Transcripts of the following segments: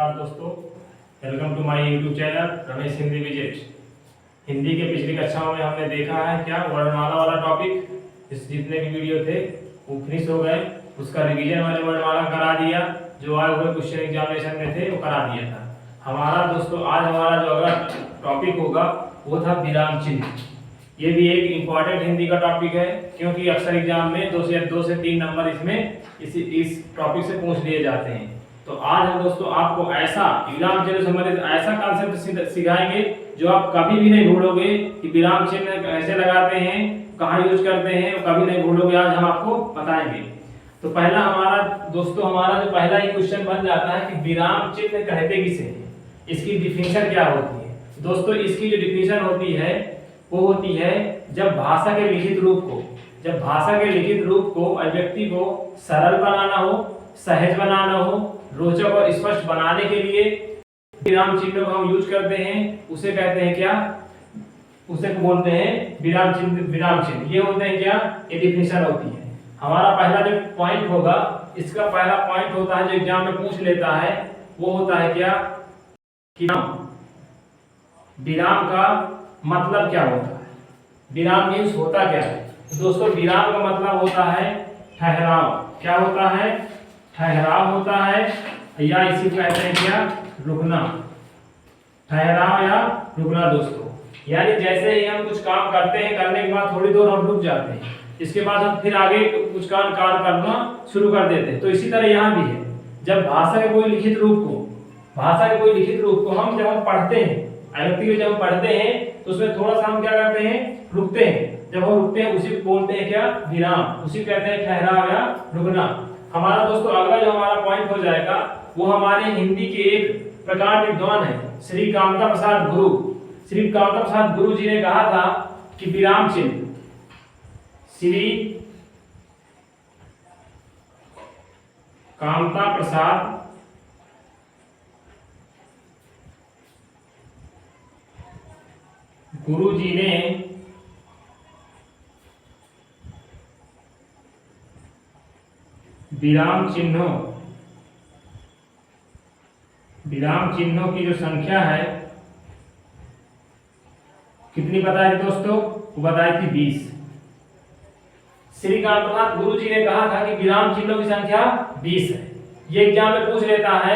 नमस्कार दोस्तों, welcome to my YouTube channel Ramesh Hindi visit. Hindi के पिछली कक्षाओं में हमने देखा है क्या वर्णमाला वाला टॉपिक, इस जितने भी वीडियो थे वो फिनिश हो गए। उसका रिवीजन मैंने वर्णमाला करा दिया, जो आए हुए क्वेश्चन एग्जामिनेशन में थे वो करा दिया था। हमारा दोस्तों आज हमारा जो अगला टॉपिक होगा वो था विराम चिन्ह। ये भी एक इम्पॉर्टेंट हिंदी का टॉपिक है, क्योंकि अक्सर एग्जाम में 2 से 3 नंबर इसमें इस टॉपिक से पूछ लिए जाते हैं। तो आज हम दोस्तों आपको ऐसा विराम चिन्ह संबंधित ऐसा कॉन्सेप्ट सिखाएंगे जो आप कभी भी नहीं भूलोगे कि विराम चिन्ह कैसे लगाते हैं, कहाँ यूज करते हैं, कभी नहीं भूलोगे। आज हम आपको बताएंगे। तो पहला हमारा दोस्तों जो पहला ही क्वेश्चन बन जाता है कि विराम चिन्ह कहते किसे हैं, इसकी डिफिनेशन क्या होती है। दोस्तों इसकी जो डिफिनेशन होती है वो होती है जब भाषा के लिखित रूप को अभिव्यक्ति को सरल बनाना हो, सहज बनाना हो, रोचक और स्पष्ट बनाने के लिए विराम चिन्ह को हम यूज करते हैं। उसे कहते हैं क्या, उसे बोलते हैं विराम चिन्ह। ये होते हैं क्या, ये डिफिनेशन होती है। हमारा पहला जो पॉइंट होगा, इसका पहला पॉइंट होता है जो एग्जाम में पूछ लेता है, वो होता है क्या कि विराम का मतलब क्या होता है। विराम मीन्स होता क्या है। दोस्तों विराम का मतलब होता है ठहराव। क्या होता है, ठहराव होता है, या इसी को कहते हैं क्या, रुकना। ठहराव या रुकना दोस्तों, यानी जैसे ही हम कुछ काम करते हैं, करने के बाद थोड़ी देर हम रुक जाते हैं, इसके बाद हम फिर आगे कुछ कार्य करना शुरू कर देते हैं। तो इसी तरह यहाँ भी है, जब भाषा के कोई लिखित रूप को हम जब हम पढ़ते हैं, अभिव्यक्ति को जब हम पढ़ते हैं तो उसमें थोड़ा सा हम क्या करते हैं, रुकते हैं। जब हम रुकते हैं उसी को बोलते हैं क्या, विराम। उसी कहते हैं ठहराव या रुकना। हमारा दोस्तों अगला जो हमारा पॉइंट हो जाएगा वो हमारे हिंदी के एक प्रकार के विद्वान है श्री कामता प्रसाद गुरु जी ने कहा था कि विराम चिन्ह, श्री कामता प्रसाद गुरु जी ने विराम चिन्हों की जो संख्या है कितनी बताई दोस्तों, वो बताई थी 20। श्री कामप्रसाद गुरु जी ने कहा था कि विराम चिन्हों की संख्या 20 है। ये एग्जाम में पूछ लेता है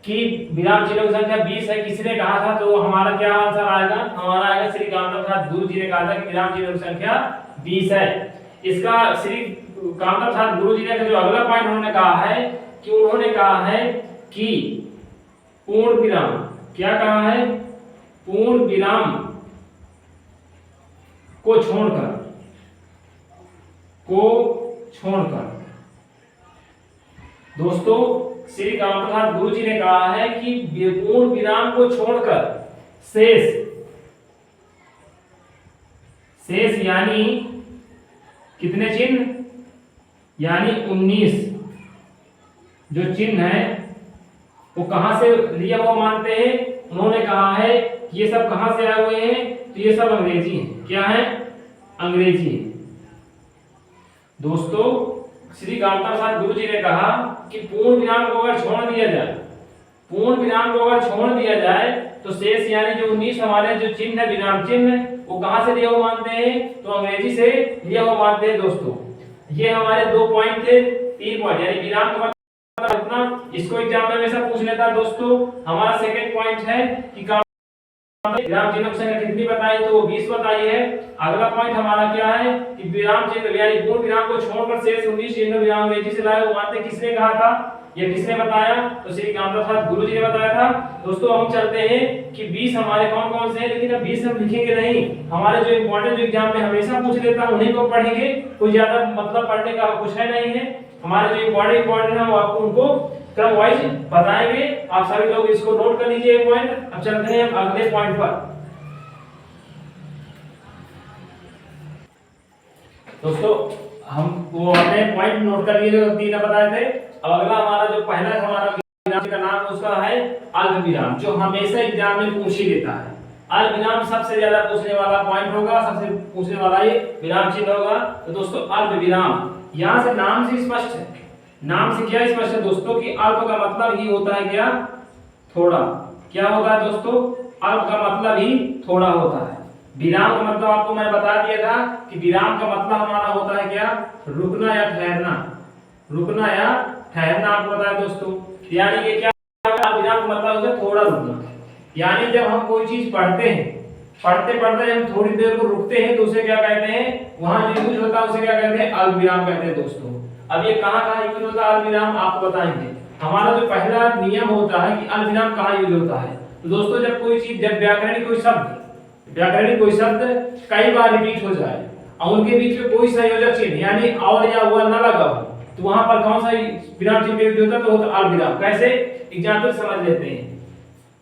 कि विराम चिन्हों की संख्या 20 है, किसने कहा था। तो हमारा क्या आंसर आएगा, हमारा आएगा श्री कामप्रसाद गुरु जी ने कहा था कि विराम चिन्हों की संख्या 20 है। इसका श्री कामप्रसाद गुरु जी ने जो अगला पॉइंट उन्होंने कहा है कि पूर्ण विराम, क्या कहा है, पूर्ण विराम को छोड़कर दोस्तों श्री कामप्रसाद गुरु जी ने कहा है कि पूर्ण विराम को छोड़कर शेष यानी कितने चिन्ह, यानी 19 जो चिन्ह है वो कहां से लिया हुआ मानते हैं। उन्होंने कहा है कि ये सब कहां से आए हुए हैं, तो ये सब अंग्रेजी हैं। क्या है, अंग्रेजी है। दोस्तों श्री कामता प्रसाद गुरु जी ने कहा कि पूर्ण विराम को अगर छोड़ दिया जाए तो शेष यानी जो 19 हमारे जो चिन्ह है, विराम चिन्ह, वो कहां से लिया हुआ मानते हैं, तो अंग्रेजी से लिया हुआ मानते हैं। दोस्तों ये हमारे 2 पॉइंट थे, 3 पॉइंट, यानी विराम का मतलब इतना, इसको एग्जाम में हमेशा पूछ लेता है। दोस्तों हमारा सेकंड पॉइंट है कि विराम चिन्ह की संख्या कितनी बताई, तो वो 20 बताई है। अगला पॉइंट हमारा क्या है कि विराम चिन्ह यानी पूर्ण विराम को छोड़कर शेष 19 चिन्ह विराम अंग्रेजी से लाए वो मानते, किसने कहा था, ये किसने बताया, तो श्री कामप्रसाद गुरु जी ने बताया था। दोस्तों हम चलते हैं कि 20 हमारे कौन से हैं, लेकिन अब 20 हम लिखेंगे नहीं, हमारे जो इंपॉर्टेंट जो एग्जाम में हमेशा पूछ लेता है उन्हीं को पढ़ेंगे। कोई ज्यादा मतलब पढ़ने का कुछ है नहीं है। हमारे जो इंपॉर्टेंट है वो आपको उनको क्रम वाइज बताएंगे। आप सभी लोग इसको नोट कर लीजिए ये पॉइंट। अब चलते हैं हम अगले पॉइंट पर। दोस्तों हम वो अपने पॉइंट नोट कर लिए जो 3 बताए थे। अब अगला हमारा जो पहला हमारा विराम का नाम उसका है अल्प विराम, जो हमेशा एग्जाम में पूछ ही लेता है। अल्प विराम सबसे ज्यादा पूछने वाला पॉइंट होगा, सबसे पूछने वाला ये विराम चिन्ह होगा। तो दोस्तों अल्प विराम, यहाँ से नाम से स्पष्ट है, नाम से क्या स्पष्ट है दोस्तों कि अल्प का मतलब ही होता है क्या, थोड़ा। क्या होता है दोस्तों, अल्प का मतलब ही थोड़ा होता है। विराम का मतलब आपको मैं बता दिया था कि विराम का मतलब हमारा होता है क्या, रुकना या ठहरना। रुकना या ठहरना आपको बताया दोस्तों। यानी ये क्या, विराम का मतलब होता है थोड़ा रुकना। यानी जब हम कोई चीज पढ़ते हैं, पढ़ते पढ़ते हम थोड़ी देर को रुकते हैं तो उसे क्या कहते हैं, वहां जो यूज होता है उसे क्या कहते हैं, अल्प विराम कहते हैं दोस्तों। अब ये कहां कहां यूज होता है अल्प विराम आपको बताएंगे। हमारा जो पहला नियम होता है कि अल्प विराम कहां यूज होता है, तो दोस्तों जब कोई चीज, जब व्याकरणिक कोई शब्द कई बार रिपीट हो जाए और उनके बीच में कोई संयोजक चिन्ह यानी और या हुआ ना लगा हो, तो वहां पर कौन सा विराम चिन्ह यूज होता है, तो होता है अल्प विराम। कैसे, एग्जाम्पल समझ लेते हैं।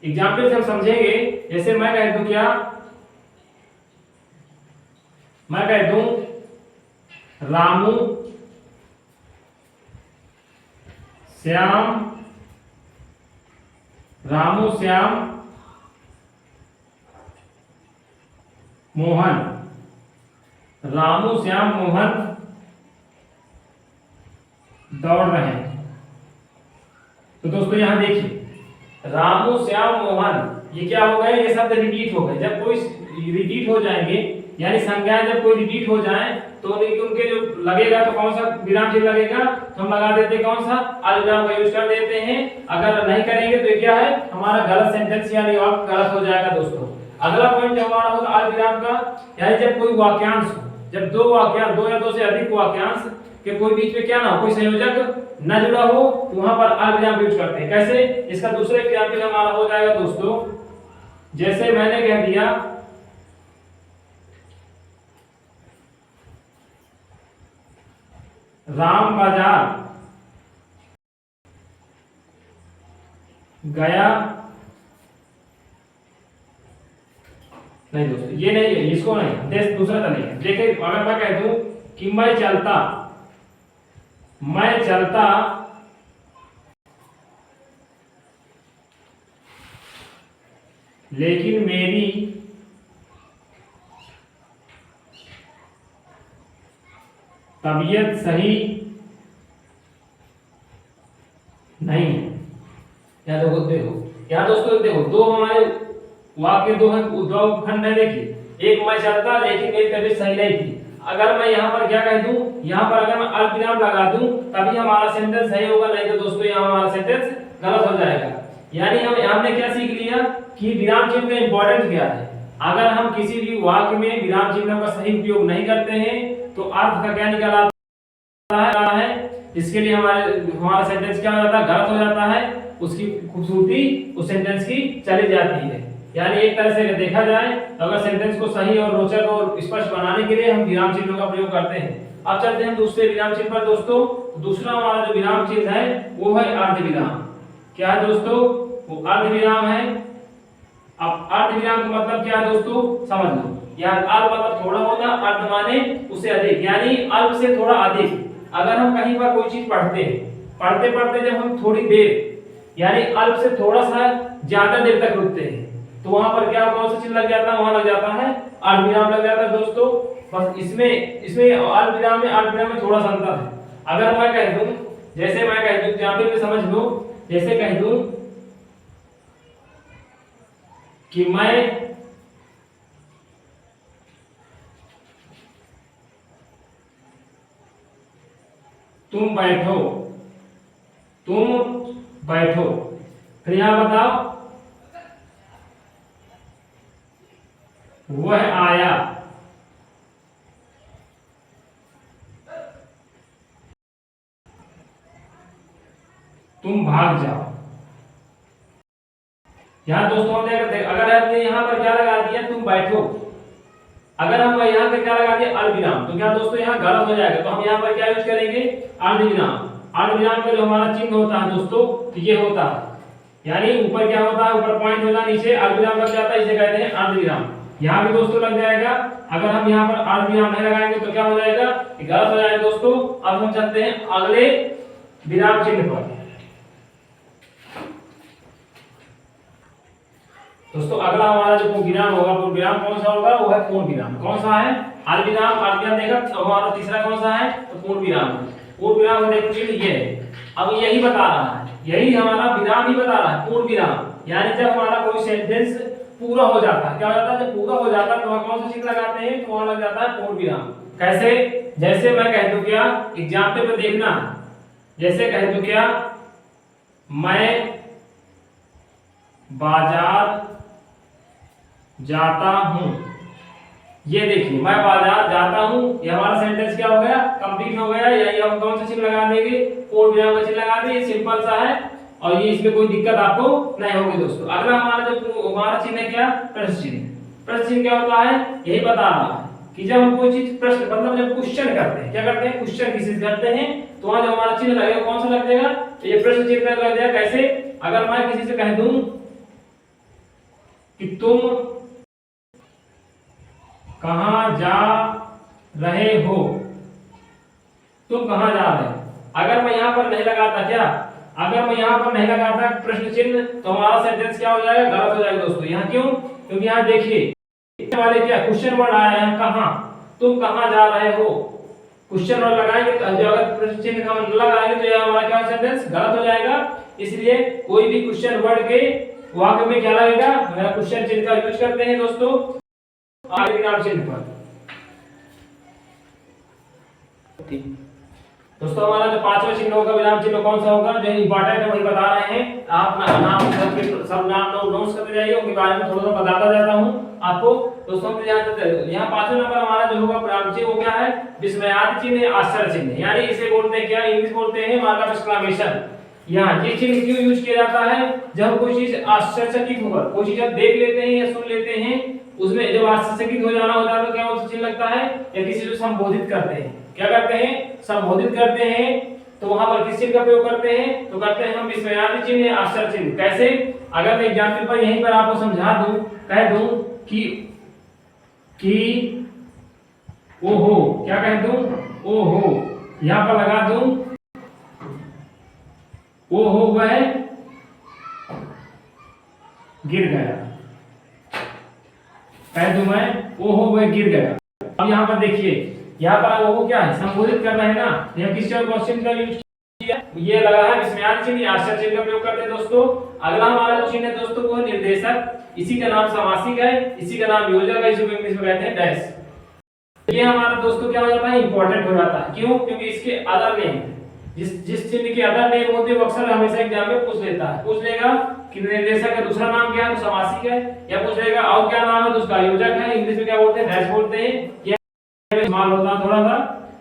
एग्जाम्पल से हम समझेंगे, जैसे मैं कह दूं क्या, मैं कह दूं रामू श्याम, रामू श्याम मोहन, रामू श्याम मोहन दौड़ रहे हैं। तो दोस्तों यहां देखिए, रामू श्याम मोहन, ये क्या हो गए, ये शब्द रिपीट हो गए। जब कोई रिपीट हो जाएंगे यानी संज्ञाएं जब कोई रिपीट हो जाए तो उनके जो लगेगा तो कौन सा विराम चिन्ह लगेगा, तो हम लगा देते हैं कौन सा, अल्प विराम का यूज कर देते हैं। अगर नहीं करेंगे तो क्या है, हमारा गलत सेंटेंस यानी वाक्य गलत हो जाएगा दोस्तों। अगला पॉइंट हमारा होगा अल्प विराम का, यानी जब कोई वाक्यांश हो, जब दो या दो से अधिक वाक्यांश के कोई बीच में क्या ना हो, कोई संयोजक न जुड़ा हो, तो वहां पर अल्प विराम यूज करते हैं। कैसे, इसका दूसरा एग्जांपल हमारा हो जाएगा दोस्तों, जैसे मैंने कह दिया राम बाजार गया, नहीं दोस्तों ये नहीं है, इसको नहीं, देश दूसरा तो नहीं है। देखिए अगर मैं कह दूं कि मैं चलता लेकिन मेरी तबीयत सही नहीं है। या देखो दोस्तों, देखो दो हमारे वाक्य दो खंड है। देखिए, एक मैं चलता लेकिन मेरी तबीयत सही नहीं थी। अगर मैं यहाँ पर क्या कह दूं, यहाँ पर अगर मैं अल्प विराम लगा दूं तभी हमारा सेंटेंस सही होगा, नहीं तो दोस्तों यहाँ हमारा सेंटेंस गलत हो जाएगा। यानी हमने क्या सीख लिया कि विराम चिन्ह का इंपॉर्टेंस क्या है। अगर हम किसी भी वाक्य में विराम चिन्ह का सही उपयोग नहीं करते हैं तो अर्थ का क्या निकल आता है, इसके लिए हमारा सेंटेंस क्या हो जाता है, गलत हो जाता है। उसकी खूबसूरती उस सेंटेंस की चली जाती है। यानी एक तरह से देखा जाए तो अगर सेंटेंस को सही और रोचक और स्पष्ट बनाने के लिए हम विराम चिन्हों का प्रयोग करते हैं। अब चलते हैं दूसरे विराम चिन्ह पर दोस्तों। दूसरा हमारा जो विराम चिन्ह है वो है अर्ध विराम। क्या है दोस्तों, वो अर्ध विराम है। अब अर्ध विराम का मतलब क्या है दोस्तों, समझ लो। यार अर्ध मतलब थोड़ा होना, अर्ध माने उससे अधिक, यानी अल्प से थोड़ा अधिक। अगर हम कहीं पर कोई चीज पढ़ते हैं, पढ़ते पढ़ते जब हम थोड़ी देर यानी अल्प से थोड़ा सा ज्यादा देर तक रुकते हैं तो वहां पर क्या, कौन सा चिन्ह लग जाता है, वहां लग जाता है अर्ध विराम लग जाता है दोस्तों। बस इसमें अर्ध विराम में थोड़ा सा अंतर है। अगर मैं कह दूं, जैसे मैं कह दूं, यहाँ पे समझ लो, जैसे कह दूं कि मैं तुम बैठो, फिर यहां बताओ वह आया, तुम भाग जाओ। यहां दोस्तों हमने अगर हमने यहां पर क्या लगा दिया, तुम बैठो, अगर हम यहाँ पे क्या लगा दिया अर्ध विराम, तो क्या दोस्तों यहाँ गलत हो जाएगा। तो हम यहाँ पर क्या यूज करेंगे, अर्ध विराम। अर्ध विराम का जो हमारा चिन्ह होता है दोस्तों, तो ये होता है, यानी ऊपर क्या होता है, ऊपर पॉइंट होगा, नीचे अर्ध विराम लग जाता है, इसे कहते हैं अर्ध विराम। यहाँ भी दोस्तों लग जाएगा। अगर हम यहाँ पर अर्ध विराम नहीं लगाएंगे तो क्या हो जाएगा, गलत हो जाएगा दोस्तों। अब हम चलते हैं अगले विराम चिन्ह पर। दोस्तों अगला हमारा जो विराम होगा, पूर्ण विराम कौन सा होगा, वो है पूर्ण विराम। कौन सा है, अर्ध विराम देखा। तो हमारा तीसरा कौन सा है, तो पूर्ण विराम। पूर्ण विराम देखो ये है, अब यही बता रहा है, यही हमारा विराम ही बता रहा है, पूर्ण विराम। यानी जब हमारा कोई सेंटेंस पूरा हो जाता है, क्या हो जाता है, जब पूरा हो जाता है तो वहां कौन सा चिन्ह लगाते हैं, तो वहां लग जाता है पूर्ण विराम। कैसे, जैसे मैं कह दूं क्या, एग्जाम्पल पे देखना, जैसे कह दूं क्या, मैं बाजार जाता हूं। ये देखिए, मैं बाजार जाता हूं, ये हमारा सेंटेंस क्या हो गया, कंप्लीट हो गया। यही हम कौन सा चिन्ह लगा देंगे, पूर्ण विराम का चिन्ह लगा देंगे। सिंपल सा है और ये इसमें कोई दिक्कत आपको नहीं होगी दोस्तों। अगला हमारा जो हमारा चिन्ह है क्या, प्रश्न चिन्ह। प्रश्न चिन्ह क्या होता है, यही बता रहा है कि जब हम कोई चीज प्रश्न मतलब जब क्वेश्चन करते हैं, क्या करते हैं, क्वेश्चन किसी से करते हैं, तो वहां जो हमारा चिन्ह लगेगा कौन सा लग जाएगा, तो ये प्रश्न चिन्ह लग जाएगा। कैसे, अगर मैं किसी से कह दूं कि तुम कहां जा रहे हो, तुम कहां जा रहे हो, अगर मैं यहां पर नहीं लगाता क्या, अगर मैं यहां पर नहीं लगाता प्रश्न चिन्ह, तो हमारा सेंटेंस क्या हो जाएगा, गलत हो जाएगा दोस्तों। यहां क्यों, क्योंकि यहां देखिए वाले क्या क्वेश्चन वर्ड आया है, कहां, तुम कहां जा रहे हो, क्वेश्चन वर्ड लगाएंगे तो अगर प्रश्न चिन्ह हम लगाएंगे तो यह हमारा क्या सेंटेंस गलत हो जाएगा। इसलिए कोई भी क्वेश्चन वर्ड के वाक्य में क्या लगेगा, मेरा क्वेश्चन चिन्ह का यूज करते हैं दोस्तों आगे विराम चिन्ह पर। दोस्तों हमारा जो पांचवा चिन्ह होगा, विराम चिन्ह कौन सा होगा, जो इंपॉर्टेंट है वही बता रहे हैं। आप नाम सब नाम नोट्स करते जाइए, उनके बारे में थोड़ा सा बताता जाता हूं आपको। दोस्तों यहाँ पांचवा नंबर हमारा जो होगा विराम चिन्ह, वो क्या है, विस्मयादि चिन्ह, आश्चर्य चिन्ह। यानी इसे बोलते हैं क्या, इंग्लिश बोलते हैं मार्क ऑफ एक्सक्लेमेशन। यहाँ ये चिन्ह क्यों यूज किया जाता है, जब कोई चीज आश्चर्यचकित होकर कोई चीज आप देख लेते हैं या सुन लेते हैं, उसमें जब आश्चर्यचकित हो जाना होता है तो क्या वो चिन्ह लगता है, या किसी को संबोधित करते हैं, क्या करते हैं, संबोधित करते हैं, तो वहां पर किस चिन्ह का प्रयोग करते हैं, तो करते हैं हम विस्मयादि चिन्ह या आश्चर्य चिन्ह। कैसे, अगर मैं एग्जांपल पर यहीं पर आपको समझा दूं, कह दूं कि ओहो, क्या कह दूं, ओहो, यहां पर लगा दूं ओहो वह गिर गया, कह दूं मैं ओहो वह गिर गया। अब यहाँ पर देखिए, यहाँ पर ओहो क्या है, संबोधित कर रहे हैं ना, यह किस क्वेश्चन का यूज किया, ये लगा है विस्मयादि चिन्ह, आश्चर्य चिन्ह का प्रयोग करते हैं दोस्तों। अगला हमारा जो चिन्ह है दोस्तों वो है निर्देशक, इसी का नाम समासिक है, इसी का नाम योजक है, इसी को इंग्लिश में कहते हैं डैश। ये हमारा दोस्तों क्या हो जाता है, इंपॉर्टेंट हो जाता है। क्यों, क्योंकि इसके अदर नेम, जिस चिन्ह के अदर नेम होते हैं वो अक्सर हमेशा एग्जाम में पूछ लेता है, पूछ लेगा कि निर्देशक का दूसरा नाम क्या है, तो समासिक है, या पूछ लेगा और क्या नाम है, तो उसका योजक है, इंग्लिश में क्या बोलते हैं, डैश बोलते हैं। ये स्मॉल होता है, थोड़ा सा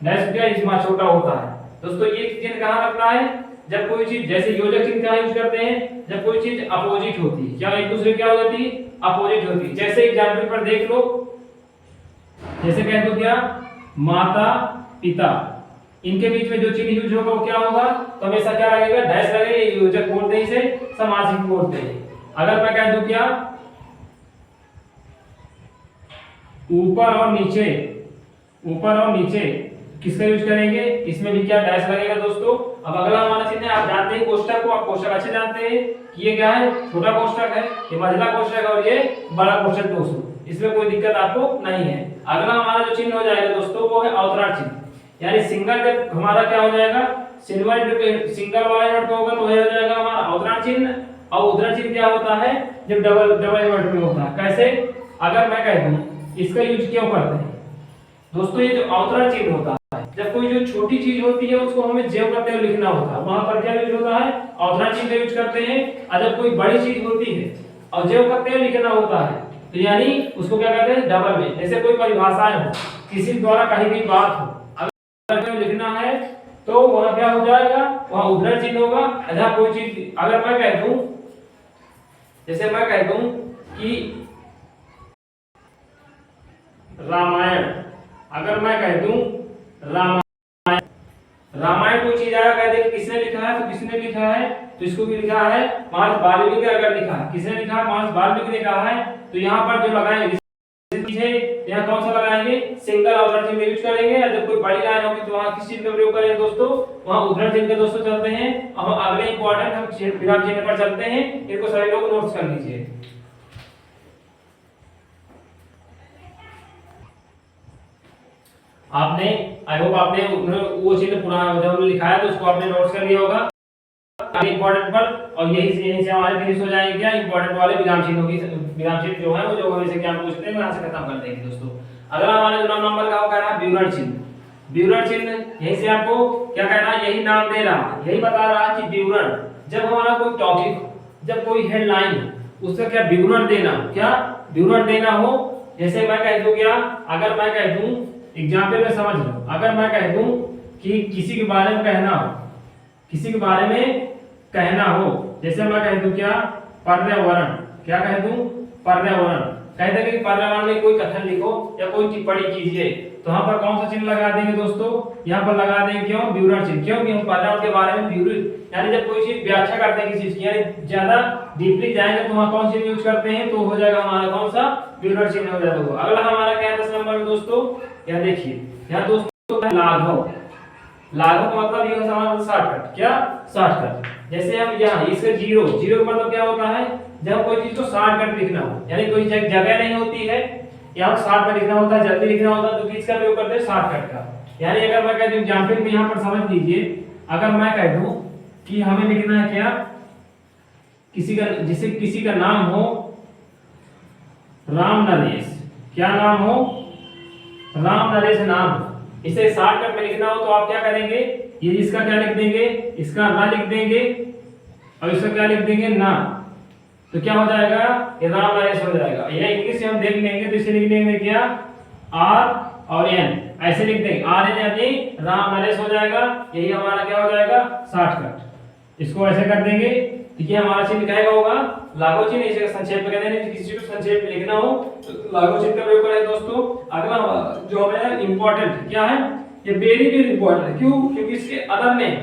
डैश क्या इसमें छोटा होता है दोस्तों। ये चिन्ह कहां लगता है, जब कोई चीज, जैसे योजक चिन्ह का यूज करते हैं जब कोई चीज अपोजिट होती है, क्या एक दूसरे क्या हो जाती है, अपोजिट होती है। जैसे एग्जांपल पर देख लो, जैसे कह दो क्या, माता पिता, इनके बीच में जो चिन्ह यूज होगा वो क्या होगा, तो हमेशा क्या लगेगा, डैश लगेगा, योजक बोलते हैं, इसे समासिक बोलते हैं। अगर मैं कह दूं क्या, ऊपर और नीचे, ऊपर और नीचे, किसका यूज करेंगे, इसमें भी क्या डैश लगेगा दोस्तों। अब अगला हमारा चिन्ह है, आप जानते हैं कोष्ठक को, आप कोष्ठक अच्छे जानते हैं कि ये क्या है, छोटा कोष्ठक है, ये मझला कोष्ठक है और ये बड़ा कोष्ठक दोस्तों, इसमें कोई दिक्कत आपको नहीं है। अगला हमारा जो चिन्ह हो जाएगा दोस्तों वो है अवतरण चिन्ह, यानी सिंगल जब हमारा क्या हो जाएगा, सिंगल वाले वर्ड पे होगा तो हो जाएगा हमारा अवतरण चिन्ह। और उद्धरण चिन्ह क्या होता है, जब डबल वर्ड में होता है। कैसे, अगर मैं कह दूं, इसका यूज क्यों करते हैं दोस्तों, ये जो अवतरण चिन्ह होता है, जब कोई जो छोटी चीज होती है उसको हमें जेव करते हुए लिखना होता है, वहां पर क्या यूज होता है, अवतरण चिन्ह का यूज करते हैं। और जब कोई बड़ी चीज होती है और जेव करते हुए लिखना होता है, तो यानी उसको क्या कहते हैं, डबल में। जैसे कोई परिभाषाएं हो, किसी द्वारा कही गई बात हो, अगर लिखना है तो वहां क्या हो जाएगा, वहां उद्धरण चिन्ह होगा। जहां कोई चीज, अगर मैं कह दूं, जैसे मैं कह दूं कि रामायण, अगर मैं कह दूं रामायण, रामायण कोई चीज आया, कह दे किसने लिखा है, तो किसने लिखा है, तो इसको भी लिखा है महर्षि वाल्मीकि। अगर लिखा है, किसने लिखा है, महर्षि वाल्मीकि ने कहा है, तो यहाँ पर जो लगाएंगे है, यहाँ कौन सा लगाएंगे, सिंगल अवतरण चिन्ह यूज करेंगे। और जब कोई बड़ी लाइन होगी तो वहां किस चिन्ह का प्रयोग करेंगे दोस्तों, वहां उद्धरण चिन्ह का दोस्तों चलते हैं। अब अगले इंपॉर्टेंट हम विराम चिन्ह पर चलते हैं, इनको सभी लोग नोट्स कर लीजिए। आपने, आई होप आपने वो चिन्ह पुराना जब लिखा है तो उसको आपने नोट्स कर लिया होगा। इंपॉर्टेंट पर, और यही से हमारे फिनिश हो जाएंगे क्या इंपॉर्टेंट वाले विराम चिन्हों की, विराम चिन्ह जो है वो जो हमें से क्या पूछते हैं वहां से खत्म कर देंगे दोस्तों। अगला हमारा जो नंबर का वो कह रहा है विवरण चिन्ह। विवरण चिन्ह यहीं से आपको क्या कह रहा है, यही नाम दे रहा है, यही बता रहा है कि विवरण, जब हमारा कोई टॉपिक, जब कोई हेडलाइन, उसका क्या विवरण देना, क्या विवरण देना हो। जैसे मैं कह दूं क्या, अगर मैं कह दूं एग्जांपल में समझ लो, अगर मैं कह दूं कि किसी के बारे में कहना हो, किसी के बारे में कहना हो, जैसे मैं कह दूं क्या पर्यावरण, क्या कह दूं पर्यावरण, कह देंगे कि पर्यावरण में कोई कथन लिखो या कोई टिप्पणी कीजिए, तो यहाँ पर कौन सा चिन्ह लगा देंगे दोस्तों, यहाँ पर लगा देंगे क्यों विवरण चिन्ह, क्योंकि हम पर्यावरण के बारे में विवरण, यानी जब कोई चीज व्याख्या करते हैं किसी चीज की, यानी ज्यादा डीपली जाएंगे तो वहां कौन सी यूज करते हैं, तो हो जाएगा हमारा कौन सा विवरण चिन्ह हो जाएगा। अगला हमारा क्या है 10 नंबर में दोस्तों, यहाँ देखिए, यहाँ दोस्तों लाघव, लाघव का मतलब ये हमारा शॉर्टकट, क्या शॉर्टकट। जैसे हम यहाँ इसका जीरो, जीरो का मतलब क्या होता है, जब कोई चीज को शॉर्टकट लिखना हो, यानी कोई जगह नहीं होती है, यहाँ शॉर्ट में लिखना होता है, जल्दी लिखना होता है, तो किसका प्रयोग करते हैं शॉर्टकट का। यानी अगर मैं कह दूं एग्जांपल में यहाँ पर समझ लीजिए, अगर मैं कह दूं कि हमें लिखना है क्या, किसी का, जिसे किसी का नाम हो राम नरेश, क्या नाम हो राम नरेश नाम, इसे शॉर्टकट में लिखना हो तो आप क्या करेंगे, ये इसका क्या लिख देंगे, इसका ना लिख देंगे और इसका क्या लिख देंगे ना, तो क्या हो जाएगा ये राम नरेश हो जाएगा। ये इंग्लिश से हम देख लेंगे तो इसे लिख देंगे क्या आर और एन, ऐसे लिख देंगे आर एन यानी राम नरेश हो जाएगा, यही हमारा क्या हो जाएगा शॉर्टकट। इसको ऐसे कर देंगे, ठीक है, हमारा चिन्ह कहेगा होगा लागू चिन्ह, इसे संक्षेप में कहते हैं, किसी को संक्षेप में लिखना हो तो लागू चिन्ह का प्रयोग करें दोस्तों। अगला जो हमें इंपॉर्टेंट क्या है, ये वेरी वेरी इंपॉर्टेंट है, क्यों, क्योंकि इसके अदर नेम,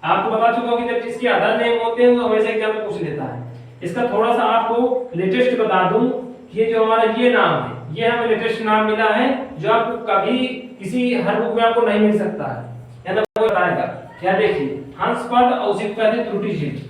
आपको बता चुका हूं कि जब जिसके अदर नेम होते हैं वो हमेशा एग्जाम में पूछ लेता है। इसका थोड़ा सा आपको लेटेस्ट बता दूं, ये जो हमारा ये नाम है, ये हमें लेटेस्ट नाम मिला है, जो आपको कभी किसी हर बुक में आपको नहीं मिल सकता है, यानी वो बताएगा क्या, देखिए हंस पद और उसी को कहते हैं त्रुटि चिन्ह,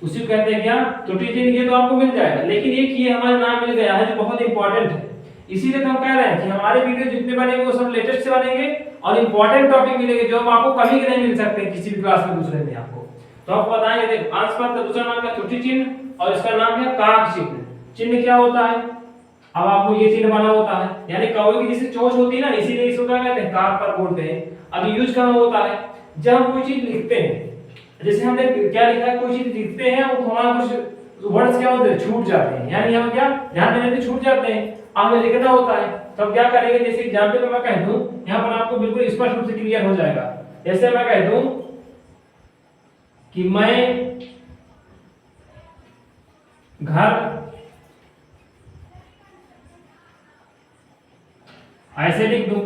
उसी को कहते हैं क्या त्रुटि चिन्ह, ये तो आपको मिल जाएगा, लेकिन एक ये हमारा नाम मिल गया है जो बहुत इंपॉर्टेंट है, इसीलिए तो हम कह रहे हैं कि हमारे वीडियो जितने बनेंगे वो सब लेटेस्ट से बनेंगे और इंपॉर्टेंट टॉपिक मिलेंगे जो आपको कभी नहीं मिल सकते किसी भी क्लास में दूसरे में आपको। तो आपको बताएंगे, देखो हंस पद का दूसरा नाम है त्रुटि चिन्ह और इसका नाम है काक चिन्ह। चिन्ह क्या होता है, अब आपको ये चिन्ह बना होता है, यानी कौवे की जैसे चोंच होती है ना, इसीलिए इसको क्या कहते हैं काक पर बोलते हैं। अब यूज कहां होता है, जब हम कोई चीज लिखते हैं, जैसे हमने क्या लिखा है, कोई चीज लिखते हैं वो हमारा कुछ वर्ड्स क्या होते हैं छूट जाते हैं, यानी हम क्या ध्यान देने से छूट जाते हैं, हमें लिखना होता है, तब क्या करेंगे, जैसे एग्जांपल में मैं कह दूं, यहां पर आपको बिल्कुल स्पष्ट रूप से क्लियर हो जाएगा। जैसे मैं कह दूं कि मैं घर, ऐसे लिख दूं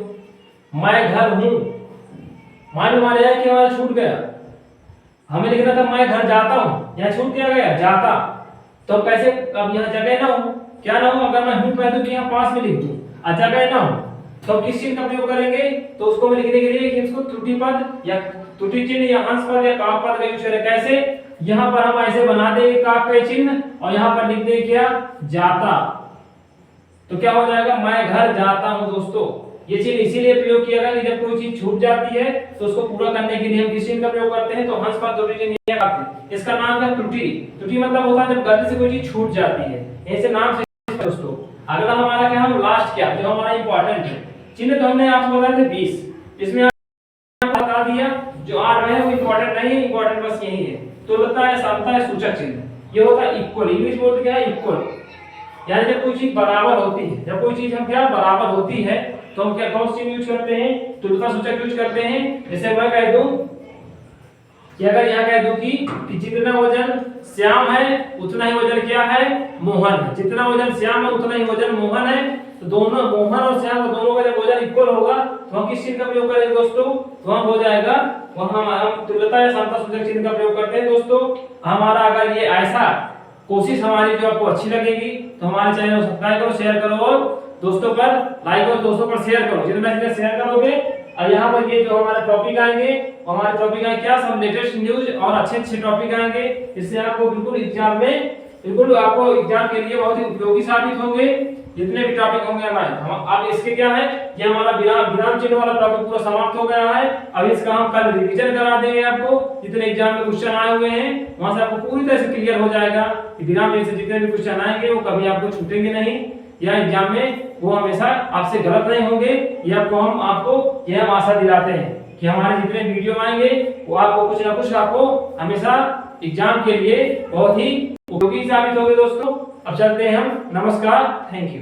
मैं घर हूं, मान लिया कि हमारा छूट गया, हमें लिखना था मैं घर जाता हूं, यहां छूट क्या गया जाता, तो कैसे, अब यहां जगह ना हो, क्या ना हो, अगर मैं हूं कह दूं कि यहां पास में लिख दूं और जगह ना हो, तो किस चिन्ह का प्रयोग करेंगे, तो उसको मैं लिखने के लिए कि इसको त्रुटि पद या त्रुटि चिन्ह या हंस पद या काक पद का यूज करें। कैसे, यहां पर हम ऐसे बना देंगे काक का चिन्ह और यहां पर लिख देंगे क्या जाता, तो क्या हो जाएगा मैं घर जाता हूं दोस्तों। ये चिन्ह इसीलिए प्रयोग किया गया कि जब कोई चीज छूट जाती है तो उसको पूरा करने के लिए हम किस चिन्ह का प्रयोग करते हैं, तो हंस पद त्रुटि चिन्ह या काक। इसका नाम है त्रुटि, त्रुटि मतलब होता है जब गलती से कोई चीज छूट जाती है, ऐसे नाम से दोस्तों। अगला हमारा क्या है, लास्ट क्या जो हमारा इंपॉर्टेंट है चिन्ह, तो हमने आपको बताया थे 20, इसमें बता दिया जो 8 है वो इंपॉर्टेंट नहीं है, इंपॉर्टेंट बस यही है, तुल्यता है, समता है, सूचक चिन्ह। ये होता है इक्वल, इंग्लिश बोलते क्या है इक्वल, यानी जब कोई चीज बराबर होती है, जब कोई चीज हम क्या बराबर होती है तो हम क्या कौन सी चिन्ह यूज करते हैं, तुल्यता सूचक यूज करते हैं। जैसे मैं कह दूं कि अगर यहां कह दूं कि जितना वजन श्याम है उतना ही वजन क्या है मोहन है, जितना वजन श्याम है उतना ही वजन मोहन है, तो दोनों मोहन और श्याम दोनों का जब वजन इक्वल होगा तो हम किस चिन्ह का प्रयोग करेंगे दोस्तों, तो हम हो जाएगा वहां हम तुल्यता या समता सूचक चिन्ह का प्रयोग करते हैं दोस्तों। हमारा अगर ये ऐसा कोशिश हमारी जो आपको अच्छी लगेगी तो हमारे चैनल को सब्सक्राइब करो, शेयर करो और दोस्तों पर लाइक और दोस्तों पर शेयर करो, जितना जितना शेयर करोगे और यहाँ पर ये जो हमारे टॉपिक आएंगे, हमारे टॉपिक आएंगे क्या सब लेटेस्ट न्यूज और अच्छे अच्छे टॉपिक आएंगे, इससे आपको बिल्कुल एग्जाम में बिल्कुल आपको एग्जाम के लिए बहुत ही उपयोगी साबित होंगे। जितने भी टॉपिक होंगे हमारे हम अब इसके क्या है, ये हमारा विराम चिन्ह वाला टॉपिक पूरा समाप्त हो गया है। अब इसका हम कल रिवीजन करा देंगे आपको, जितने एग्जाम में क्वेश्चन आए हुए हैं वहां से आपको पूरी तरह से क्लियर हो जाएगा कि विराम चिन्ह से जितने भी क्वेश्चन आएंगे वो कभी आपको छूटेंगे नहीं, या एग्जाम में वो हमेशा आपसे गलत नहीं होंगे। ये आपको ये हम आशा दिलाते हैं कि हमारे जितने वीडियो आएंगे वो आपको कुछ ना कुछ आपको हमेशा एग्जाम के लिए बहुत ही उपयोगी साबित होंगे दोस्तों। अब चलते हैं हम, नमस्कार, थैंक यू।